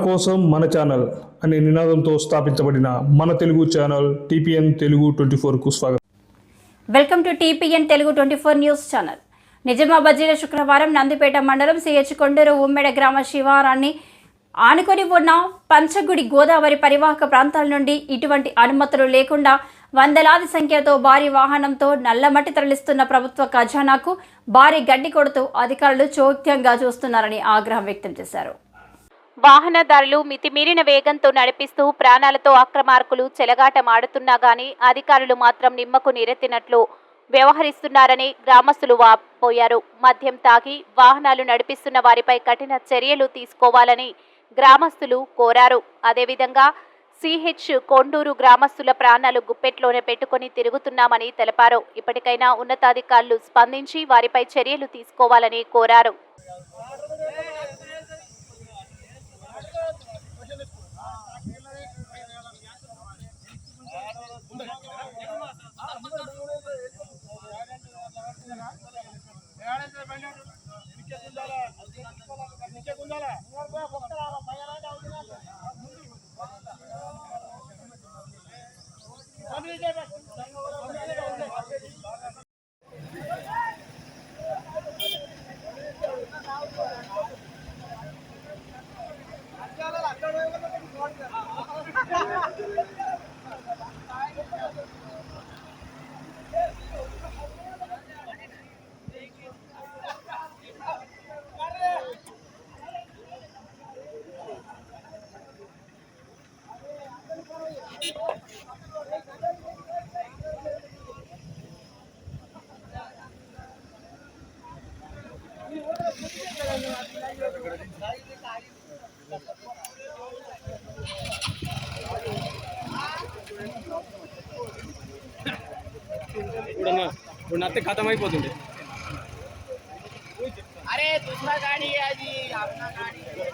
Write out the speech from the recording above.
కోసం మన ఛానల్ అనే నినాదంతో స్థాపించబడిన మన తెలుగు ఛానల్ టీపీఎన్ తెలుగు 24కు స్వాగతం. Welcome to TPN Telugu 24 news channel. Nizamabad జిల్లా శుక్రవారం నందిపేట మండలం సిహెచ్ కొండూరు ఉమ్మెడ గ్రామ శివారాన్ని ఆనుకొని ఉన్న పంచగుడి గోదావరి పరివాహక ప్రాంతాల నుండి ఇటువంటి అనుమతులు లేకుండా వందలాది సంఖ్యతో భారీ వాహనంతో నల్లమట్టి తరలిస్తున్న ప్రభుత్వ ఖజానాకు భారీ గడ్డి కొడుతూ అధికారులు చోద్యంగా చూస్తున్నారని ఆగ్రహం వ్యక్తం చేశారు. వాహనదారులు మితిమీరిన వేగంతో నడిపిస్తూ ప్రాణాలతో అక్రమార్కులు చెలగాటమాడుతున్నా గానీ అధికారులు మాత్రం నిమ్మకు నీరెత్తినట్లు వ్యవహరిస్తున్నారని గ్రామస్తులు వాపోయారు. మద్యం తాగి వాహనాలు నడిపిస్తున్న వారిపై కఠిన చర్యలు తీసుకోవాలని గ్రామస్తులు కోరారు. అదేవిధంగా సిహెచ్ కొండూరు గ్రామస్తుల ప్రాణాలు గుప్పెట్లోనే పెట్టుకుని తిరుగుతున్నామని తెలిపారు. ఇప్పటికైనా ఉన్నతాధికారులు స్పందించి వారిపై చర్యలు తీసుకోవాలని కోరారు. ఇప్పుడు నత్తే ఖతం అయిపోతుంది. अरे दूसरा गाड़ी है जी, अपना गाड़ी है.